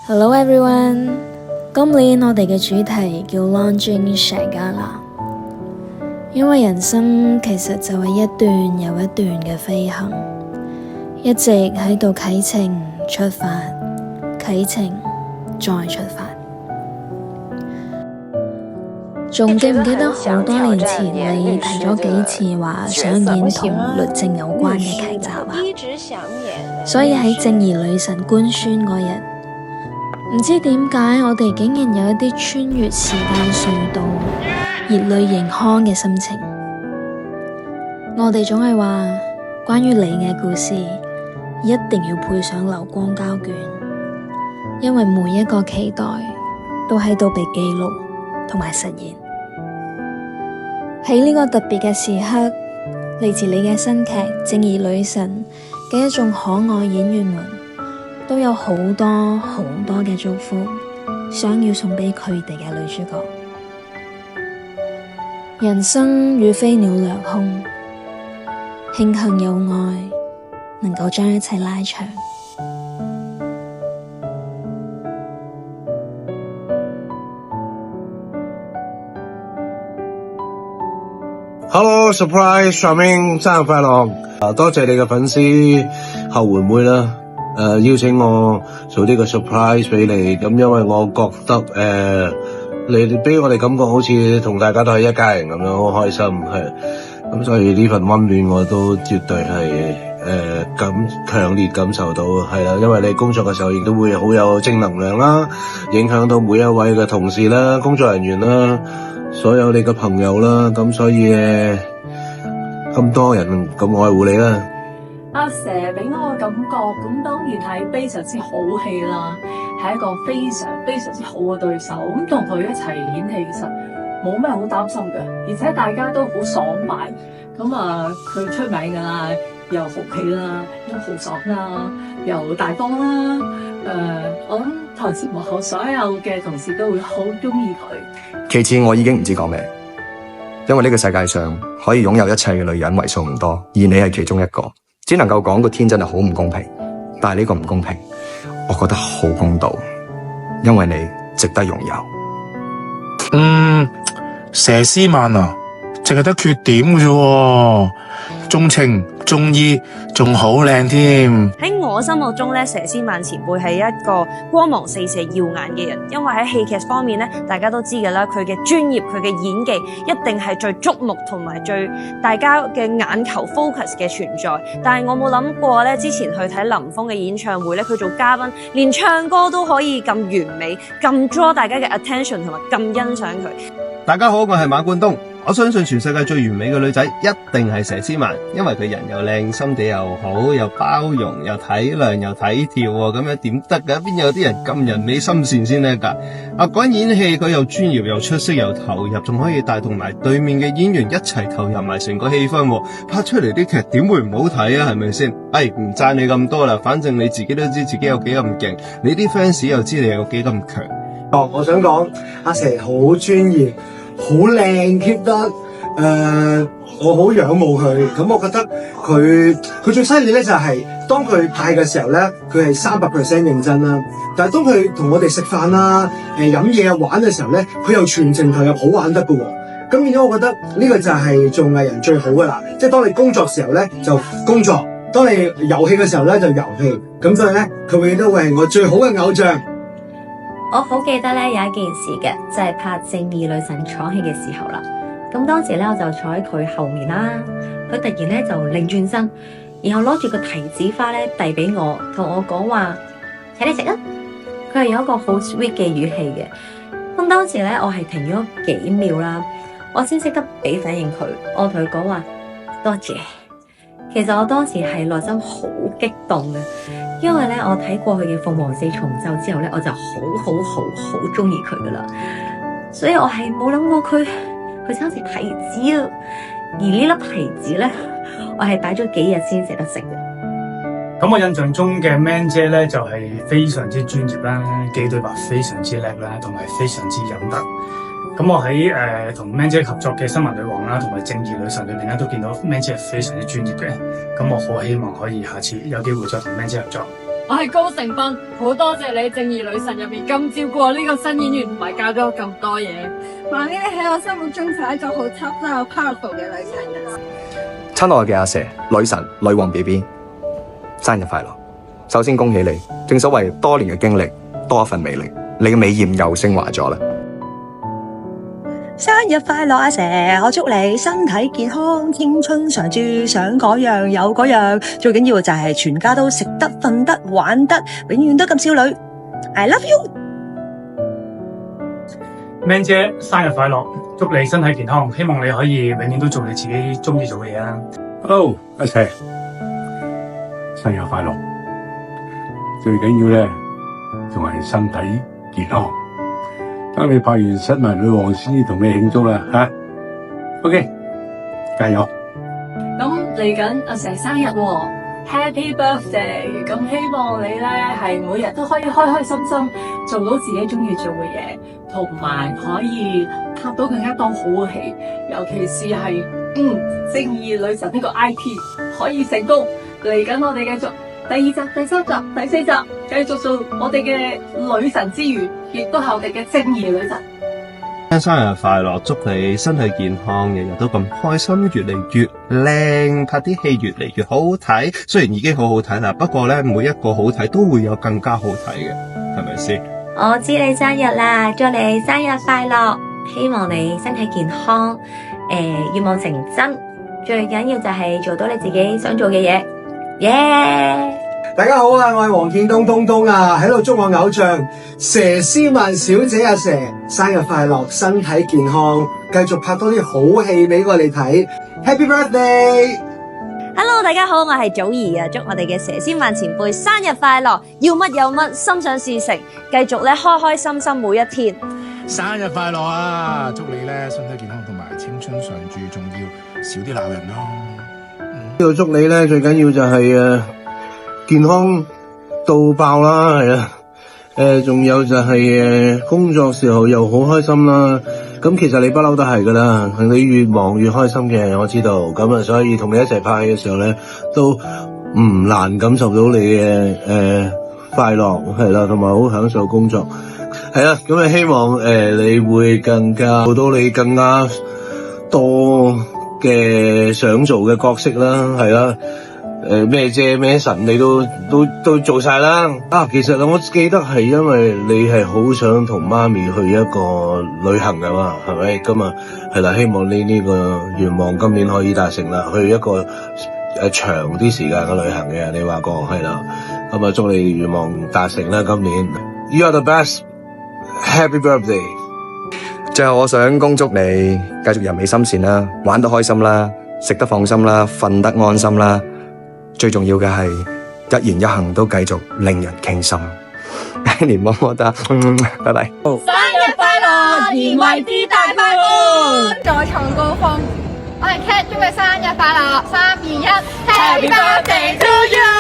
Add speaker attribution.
Speaker 1: Hello everyone， 今年我哋嘅主題叫 Launching Shangri-La， 因為人生其實就係一段又一段嘅飛行，一直喺度啟程出發，啟程再出發。仲記唔記得好多年前你提咗幾次話想演同律政有關嘅劇集啊？所以喺正義女神官宣嗰日，唔知點解我哋竟然有一啲穿越時間隧道、熱淚盈眶嘅心情。我哋總係話，關於你嘅故事一定要配上流光膠卷，因為每一個期待都喺度被記錄同埋實現。喺呢個特別嘅時刻，嚟自你嘅新劇《正義女神》嘅一眾可愛演員們，都有好多好多嘅祝福，想要送俾佢哋嘅女主角。人生如飛鳥掠空，慶幸有愛能夠將一切拉長。
Speaker 2: Hello Surprise Charmaine 生日快樂！多謝你嘅粉絲後援會啦，邀請我做呢個 surprise 俾你，咁因為我覺得你俾我哋感覺好似同大家都係一家人咁樣，好開心係，咁所以呢份溫暖我都絕對係強烈感受到係啦，因為你工作嘅時候亦都會好有正能量啦，影響到每一位嘅同事啦、工作人員啦。所有你嘅朋友啦，咁所以咁多人咁愛護你啦。
Speaker 3: 阿蛇俾我嘅感覺，咁當然係非常之好戲啦，係一個非常之好嘅對手。咁同佢一齊演戲，其實冇咩好擔心嘅，而且大家都好爽快。咁佢出名噶啦，又豪氣啦，又豪爽啦，又大方啦。我諗台前幕後所有嘅同事都會好中意佢。
Speaker 4: 其次，我已經唔知講咩，因為呢個世界上可以擁有一切嘅女人為數唔多，而你係其中一個，只能夠講個天真係好唔公平。但係呢個唔公平，我覺得好公道，因為你值得擁有。
Speaker 5: 佘詩曼啊，淨係得缺點嘅啫，重情重義，仲好靚添。
Speaker 6: 喺我心目中咧，佘詩曼前輩係一個光芒四射、耀眼嘅人，因為喺戲劇方面咧，大家都知㗎啦，佢嘅專業、佢嘅演技一定係最矚目同埋最大家嘅眼球 focus 嘅存在。但係我冇諗過咧，之前去睇林峰嘅演唱會咧，佢做嘉賓，連唱歌都可以咁完美，咁 draw 大家嘅 attention 同埋咁欣賞佢。
Speaker 7: 大家好，我係馬冠東。我相信全世界最完美嘅女仔一定係佘詩曼，因為佢人又靚，心地又好，又包容，又體諒，又體貼喎，咁樣點得㗎？邊有啲人咁人美心善先得㗎？講演戲佢又專業又出色又投入，仲可以帶動埋對面嘅演員一齊投入埋成個氣氛喎，拍出嚟啲劇點會唔好睇啊？係咪先？唔讚你咁多啦，反正你自己都知自己有幾咁勁，你啲 fans 又知你有幾咁強。
Speaker 8: 我想講阿佘好專業，好靚 keep 得，我好仰慕佢。咁我覺得佢最犀利咧就係當佢拍嘅時候咧，佢係300% 認真啦。但係當佢同我哋食飯啦、飲嘢啊、玩嘅時候咧，佢又全程投入，好玩得㗎喎。咁變咗我覺得呢個就係做藝人最好㗎啦。即係當你工作時候咧就工作，當你遊戲嘅時候咧就遊戲。咁所以咧佢永遠都會係我最好嘅偶像。
Speaker 9: 我好記得咧有一件事嘅，就係拍《正義女神》闖戲嘅時候啦。咁當時咧我就坐喺佢後面啦，佢突然咧就擰轉身，然後攞住個提子花咧遞俾我，同我講話請你食啊。佢係有一個好 sweet 嘅語氣嘅。咁當時咧我係停咗幾秒啦，我先識得俾反應佢。我同佢講話多謝。其實我當時係內心好激動嘅，因為咧我睇過佢嘅《鳳凰四重奏》之後咧，我就好中意佢噶啦，所以我係冇諗過佢生食提子啊，而呢粒提子咧，我係擺咗幾日先捨得食嘅。
Speaker 10: 咁我印象中嘅 Man 姐咧就係非常之專業啦，記對白非常之叻啦，同埋非常之有德。咁我喺同 Man 姐合作嘅《新聞女王》啦，同埋《正義女神》裏面咧，都見到 Man 姐係非常之專業嘅。咁我好希望可以下次有機會再同 Man 姐合作。
Speaker 11: 我係高成斌，好多謝你《正義女神》入面咁照顧我呢個新演員，唔係教咗我咁多嘢。
Speaker 12: 萬呢喺我心目中就係一個好 tough 啦、好 powerful 嘅女神。
Speaker 4: 親愛嘅阿蛇、女神、女王 BB， 生日快樂！首先恭喜你，正所謂多年嘅經歷，多一份魅力，你嘅美豔又升華咗啦！
Speaker 13: 生日快樂，阿蛇！我祝你身體健康，青春常駐，想嗰樣有嗰樣，最緊要就係全家都食得、瞓得、玩得，永遠都咁少女。I love you，
Speaker 10: Man 姐生日快樂，祝你身體健康，希望你可以永遠都做你自己中意做嘅嘢啦。
Speaker 14: Hello， 阿蛇，生日快樂！最緊要咧，仲係身體健康。等你拍完《新聞女王》先至同你慶祝啦吓 ，OK， 加油！
Speaker 3: 咁嚟緊阿蛇生日喎 ，Happy Birthday！咁希望你咧係每日都可以開開心心做到自己中意做嘅嘢，同埋可以拍到更加多好嘅戲，尤其是係正義女神呢個 IP 可以成功。嚟緊我哋繼續第2集、第3集、第4集，繼續做我哋嘅女神之餘，亦都係我哋嘅正義女神。
Speaker 7: 生日快樂，祝你身體健康，日日都咁開心，越嚟越靚，拍啲戲越嚟越好睇。雖然已經好好睇啦，不過咧每一個好睇都會有更加好睇嘅，係咪先？
Speaker 9: 我知你生日啦，祝你生日快樂，希望你身體健康，願望成真，最緊要就係做到你自己想做嘅嘢。耶！
Speaker 8: 大家好啊，我係黃建東啊，喺度祝我偶像佘詩曼小姐阿佘生日快樂，身體健康，繼續拍多啲好戲俾我哋睇。Happy birthday！Hello，
Speaker 6: 大家好，我係祖兒啊，祝我哋嘅佘詩曼前輩生日快樂，要乜有乜，心想事成，繼續咧開開心心每一天。
Speaker 5: 生日快樂啊！祝你咧身體健康同埋青春常駐，仲要少啲鬧人咯。
Speaker 2: 呢度祝你咧最緊要就係健康到爆啦，係啊，仲有就係工作時候又好開心啦。咁其實你不嬲都係噶啦，你越忙越開心嘅，我知道。咁啊，所以同你一齊拍戲嘅時候咧，都唔難感受到你嘅快樂，係啦，同埋好享受工作。係啦，咁啊希望你會更加做到你更加多嘅想做嘅角色啦，係啦。咩姐咩神你都做晒啦。其實我記得係因為你係好想同媽咪去一個旅行噶嘛，係咪？咁啊係啦，希望你呢個願望今年可以達成啦，去一個長啲時間嘅旅行嘅，你話過係啦。咁啊祝你願望達成啦，今年。You are the best. Happy birthday！
Speaker 4: 最後我想恭祝你繼續人美心善啦，玩得開心啦，食得放心啦，瞓得安心啦。最重要嘅係一言一行都繼續令人傾心。年麼麼噠，拜拜。
Speaker 12: 生日快樂，言為之大快活，再創高峰。我係 Cat，祝你生日快樂！3、2、1，Happy birthday to you！